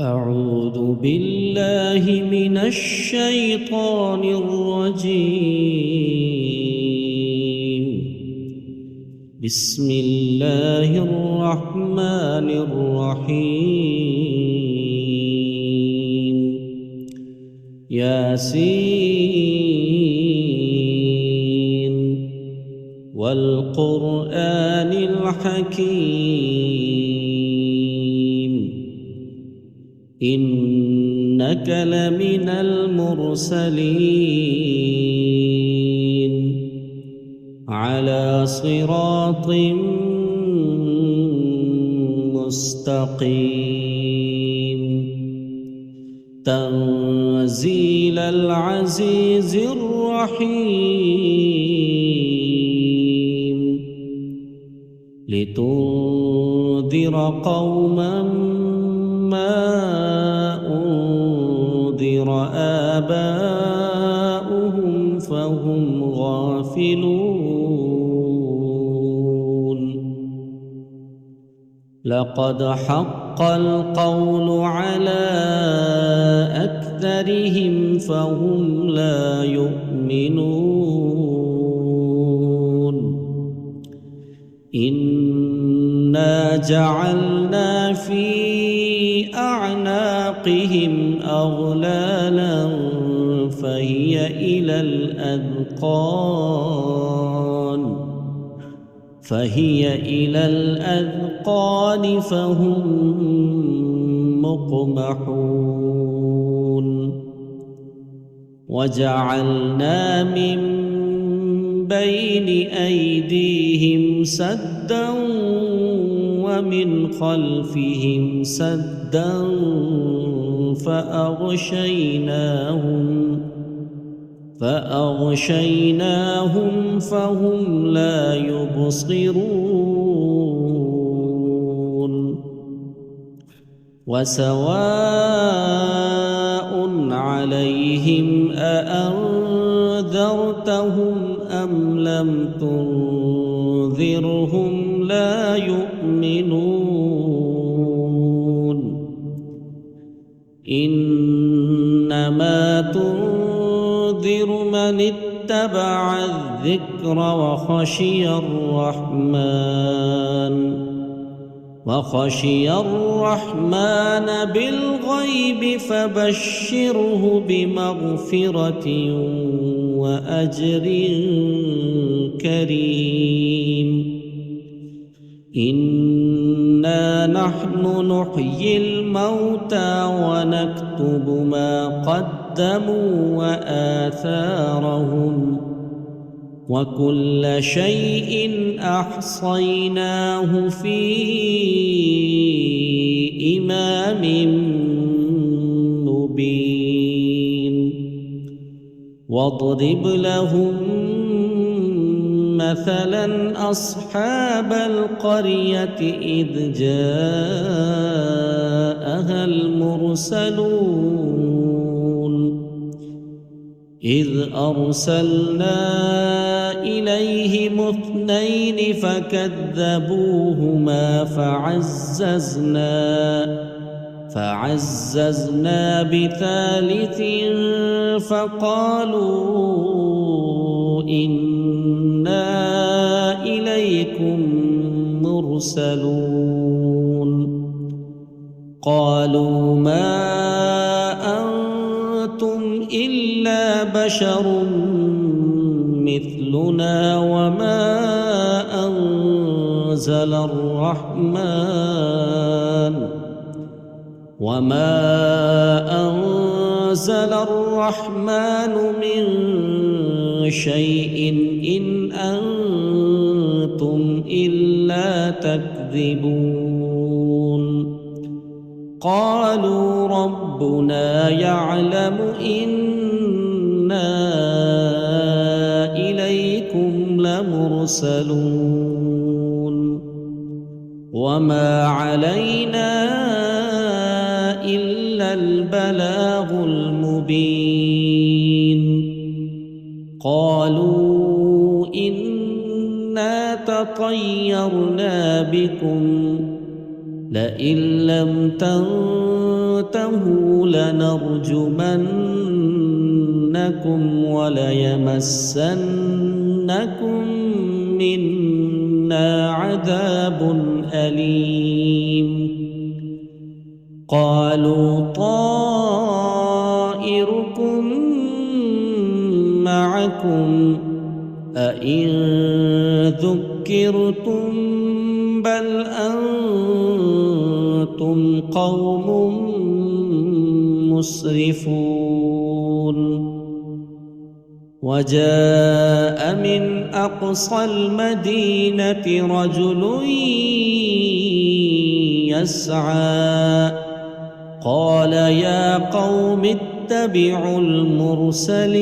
أعوذ بالله من الشيطان الرجيم. بسم الله الرحمن الرحيم. ياسين والقرآن الحكيم إنك لمن المرسلين على صراط مستقيم تنزيل العزيز الرحيم لتنذر قوما ما أنذر آباؤهم فهم غافلون. لقد حق القول على أكثرهم فهم لا يؤمنون. إنا جعلنا في أعناقهم أغلالا فهي إلى الأذقان فهم مقمحون. وجعلنا من بين أيديهم سدا ومن خلفهم سدا فأغشيناهم فهم لا يبصرون. وسواء عليهم أأنذرتهم أم لم تنذرهم لا يؤمنون. إنما تنذر من اتبع الذكر وخشي الرحمن بالغيب فبشره بمغفرة وأجر كريم. إنا نحن نحيي الموتى ونكتب ما قدموا وآثارهم وكل شيء أحصيناه في إمام مبين. واضرب لهم مثلا أصحاب القرية إذ جاءها المرسلون إذ أرسلنا إليهم اثنين فكذبوهما فعززنا بثالث فقالوا إنا إليكم مرسلون. قالوا ما أنتم إلا بشر مثلنا وما أنزل الرحمن من شيء إن أنتم إلا تكذبون. قالوا ربنا يعلم إنا إليكم لمرسلون وما علينا إلا البلاغ المبين. قالوا إنا تطيرنا بكم لئن لم تنتهوا فانتهوا لنرجمنكم وليمسنكم منا عذاب أليم. قالوا طائركم معكم أئن ذكرتم بل أنتم قوم مسرفون. وجاء من أقصى المدينة رجل يسعى قال يا قوم اتبعوا المرسلين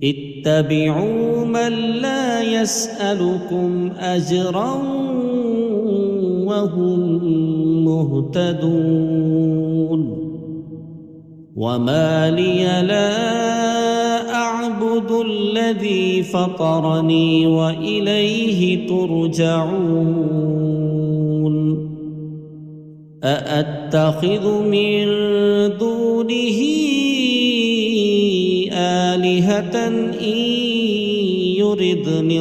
اتبعوا من لا يسألكم أجرا وهم مهتدون. وما لي لا أعبد الذي فطرني وإليه ترجعون. أأتخذ من دونه آلهة إن يردني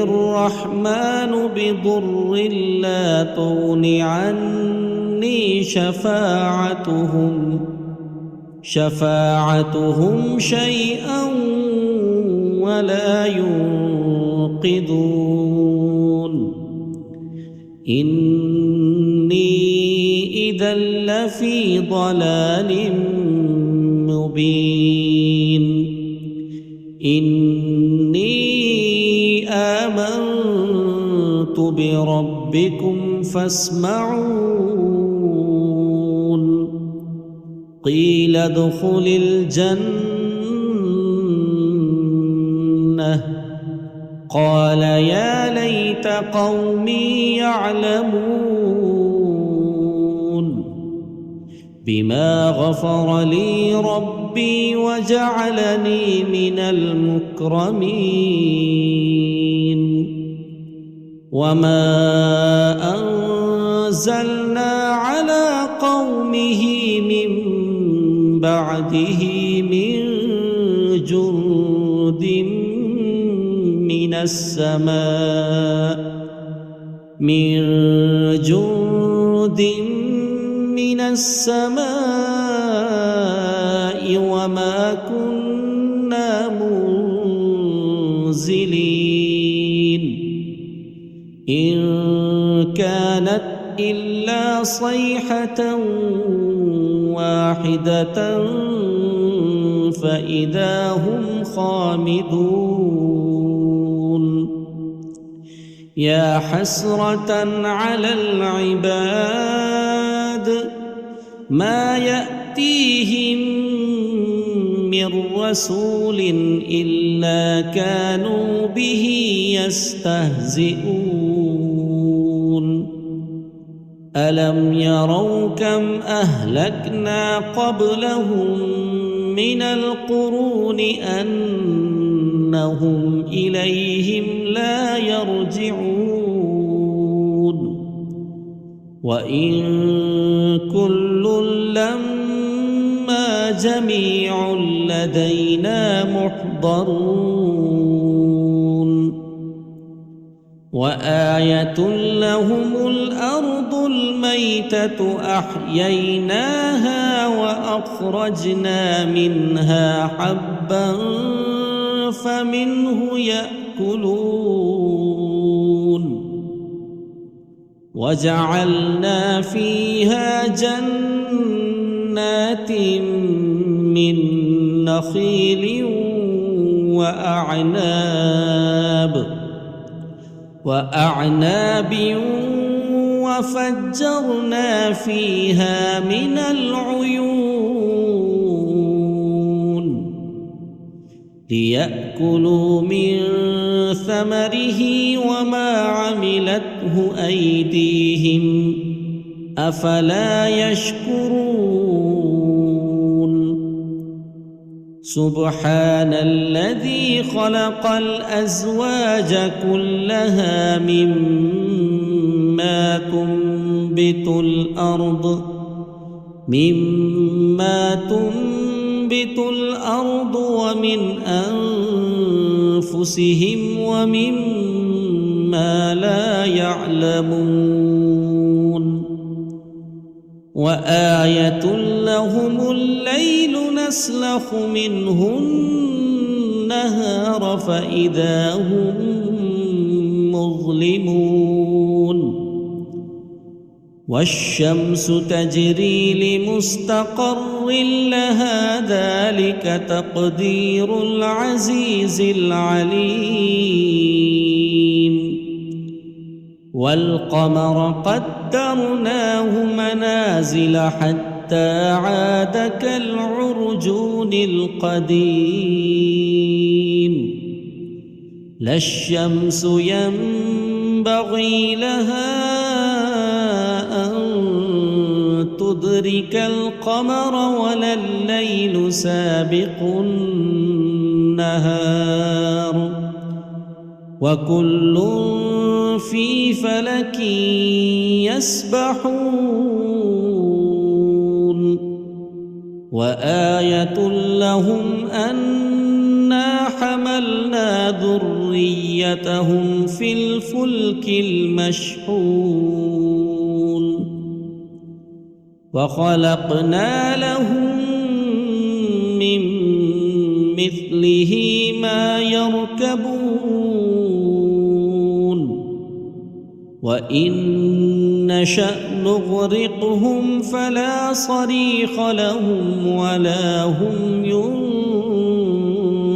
الرحمن بضر لا تغن عني شفاعتهم شيئا ولا ينقذون. إني إذا لفي ضلال مبين. إني آمنت بربكم فاسمعون. قيل ادخل الجنة قال يا ليت قومي يعلمون بما غفر لي ربي وجعلني من المكرمين. وما أنزلنا على قومه من بعده من جند من السماء وما كنا منزلين. إن كانت إلا صيحة واحدة فإذا هم خامدون. يا حسرة على العباد ما يأتيهم من رسول إلا كانوا به يستهزئون. ألم يروا كم أهلكنا قبلهم من القرون أنهم إليهم لا يرجعون. وإن كل لما جميع لدينا محضرون. وآية لهم الأرض الميتة أحييناها وأخرجنا منها حبا فمنه يأكلون. وجعلنا فيها جنات من نخيل وأعناب وفجرنا فيها من العيون ليأكلوا من ثمره وما عملته أيديهم أفلا يشكرون. سبحان الذي خلق الأزواج كلها مما تنبت الأرض ومن أنفسهم ومما لا يعلمون وآية لهم الليل نسلخ منه النهار فإذا هم مظلمون والشمس تجري لمستقر لها ذلك تقدير العزيز العليم والقمر قدرناه منازل حتى عاد كالعرجون القديم لا الشمس ينبغي لها أن تدرك القمر ولا الليل سابق النهار وكل في فلك يسبحون وآية لهم أنا حملنا ذريتهم في الفلك المشحون وخلقنا لهم من مثله ما يركبون وإن نشأ نغرقهم فلا صريخ لهم ولا هم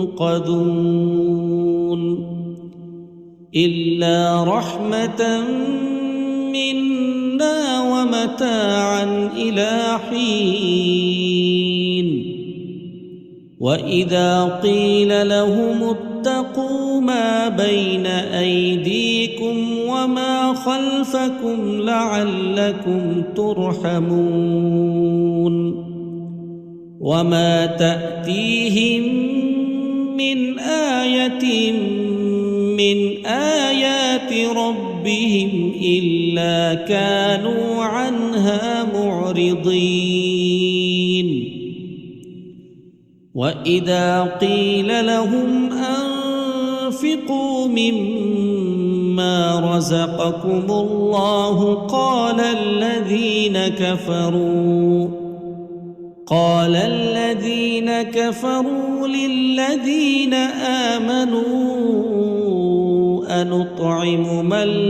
ينقذون إلا رحمة منا ومتاعا إلى حين وإذا قيل لهم اتقوا ما بين أيديكم وما خلفكم لعلكم ترحمون وما تأتيهم من آية من آيات ربهم إلا كانوا عنها معرضين وإذا قيل لهم أنفقوا مما رزقكم الله قال الذين كفروا للذين آمنوا أنطعم من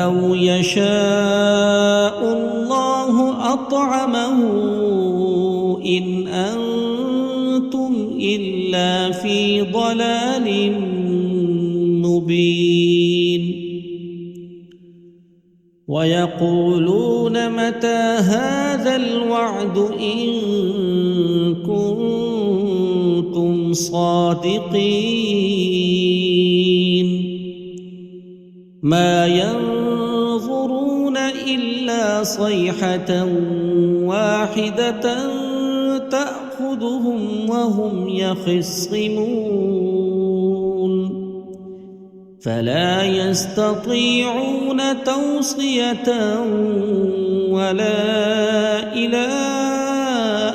لو يشاء الله أطعمه إن أنتم إلا في ضلال مبين ويقولون متى هذا الوعد إن كنتم صادقين ما ينظرون إلا صيحة واحدة تأخذهم وهم يخصمون فلا يستطيعون توصية ولا إلى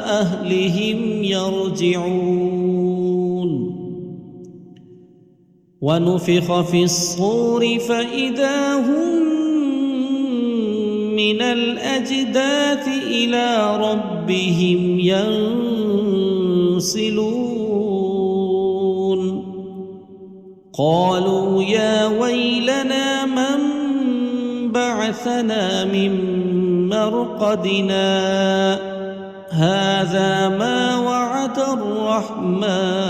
أهلهم يرجعون ونفخ في الصور فإذا هم من الأجداث إلى ربهم ينسلون قالوا يا ويلنا من بعثنا من مرقدنا هذا ما وعد الرحمن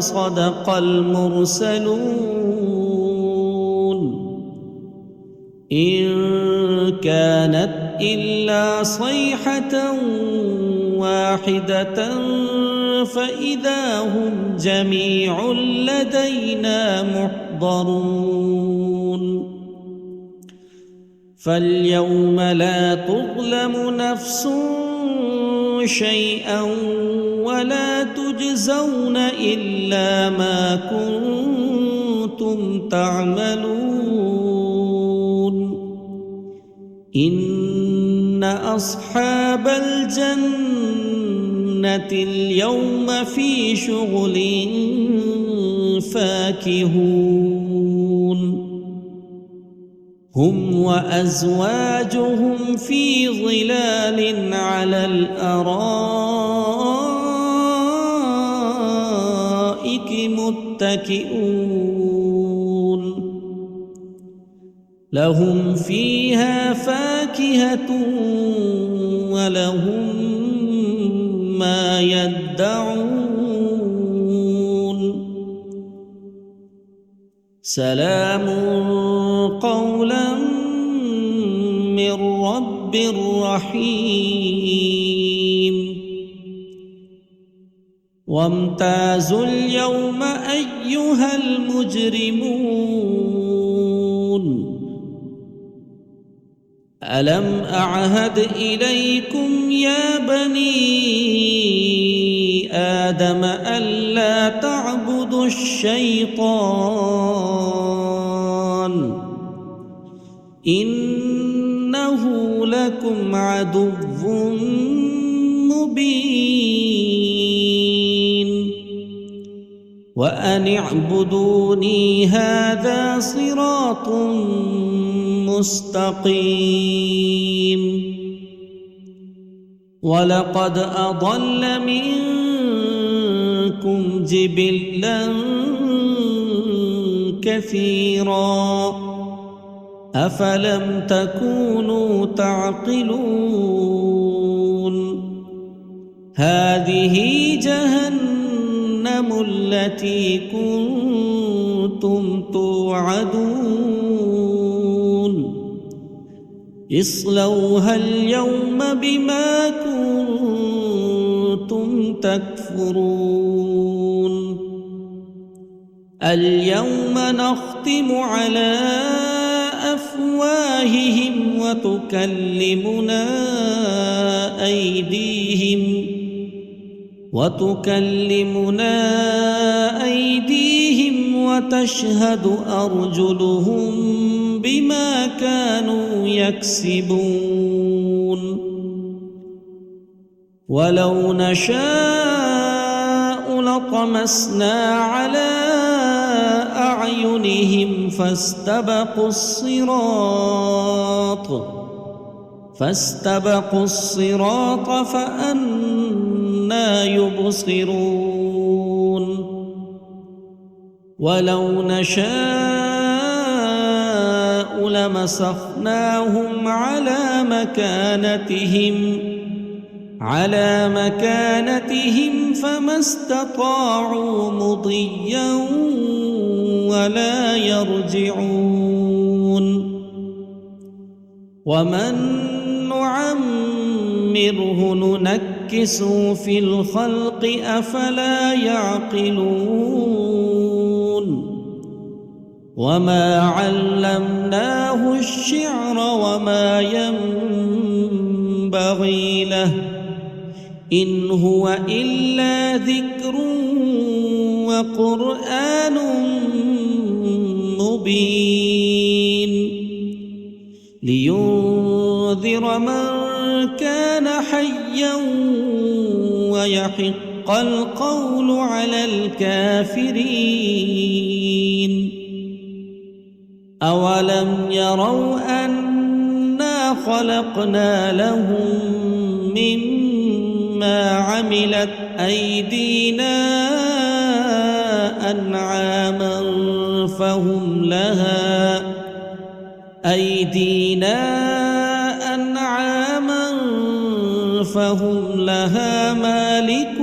وصدق المرسلون إن كانت إلا صيحة واحدة فإذا هم جميع لدينا محضرون فاليوم لا تظلم نفس شيئا ولا تجزون إلا ما كنتم تعملون إن أصحاب الجنة اليوم في شغل فاكهون هم وأزواجهم في ظلال على الأرائك متكئون لهم فيها فاكهة ولهم ما يدعون سلام قولا من رب رحيم وامتازوا اليوم أيها المجرمون ألم أعهد إليكم يا بني آدم ألا تعبدوا الشيطان إنه لكم عدو مبين وأن اعبدوني هذا صراط مستقيم ولقد أضل منكم جبلا كثيرا أفلم تكونوا تعقلون هذه جهنم التي كنتم توعدون اصلوها اليوم بما كنتم تكفرون اليوم نختم على أفواههم وتكلمنا أيديهم وتشهد أرجلهم بما كانوا يكسبون ولو نشاء لطمسنا على أعينهم فاستبقوا الصراط فأنى يبصرون ولو نشاء لمسخناهم على مكانتهم فما استطاعوا مضيا ولا يرجعون ومن نعمره ننكسه في الخلق أفلا يعقلون وما علمناه الشعر وما ينبغي له إن هو إلا ذكر وقرآن مبين لينذر من كان حيا ويحق القول على الكافرين أولم يروا أنا خلقنا لهم مما عملت أيدينا أنعاما فهم لها مالكون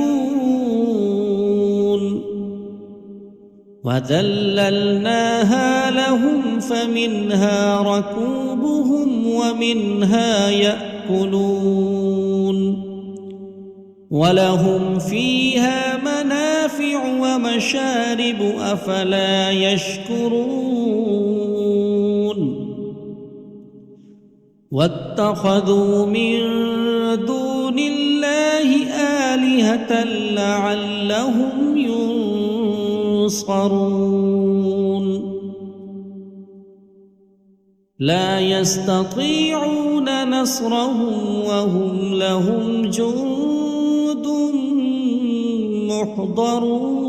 وذللناها لهم فمنها ركوبهم ومنها يأكلون ولهم فيها منافع ومشارب أفلا يشكرون واتخذوا من دون الله آلهة لعلهم ينصرون لا يستطيعون نصرهم وهم لهم جند محضرون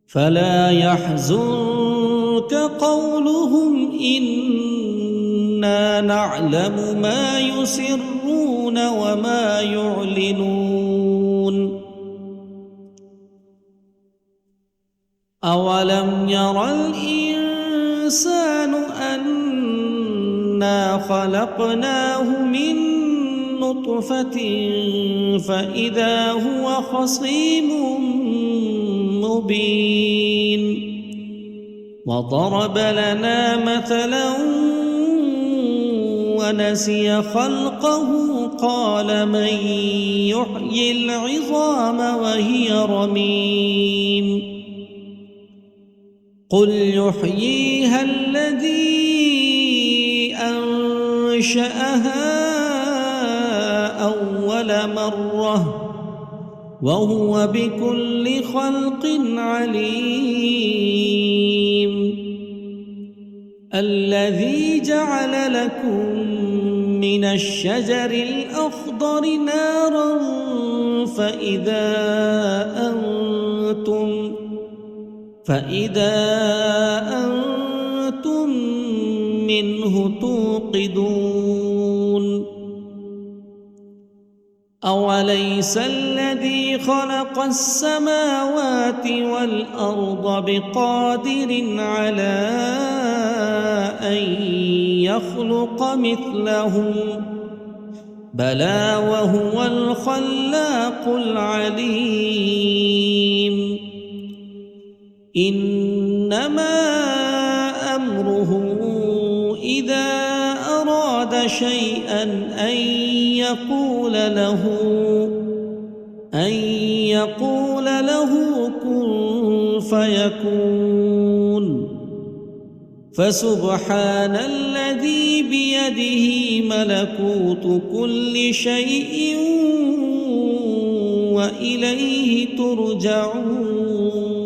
فلا يحزنك قولهم إنا نعلم ما يسرون وما يعلنون أولم ير الإنسان أنا خلقناه من نطفة فإذا هو خصيم مبين وضرب لنا مثلا ونسي خلقه قال من يحيي العظام وهي رميم قل يحييها الذي أنشأها أول مرة وهو بكل خلق عليم الذي جعل لكم من الشجر الأخضر نارا فإذا أنتم منه توقدون أوليس الذي خلق السماوات والأرض بقادر على أن يخلق مثلهم بلى وهو الخلاق العليم إنما أمره إذا أراد شيئا أن يقول له كن فيكون فسبحان الذي بيده ملكوت كل شيء وإليه ترجعون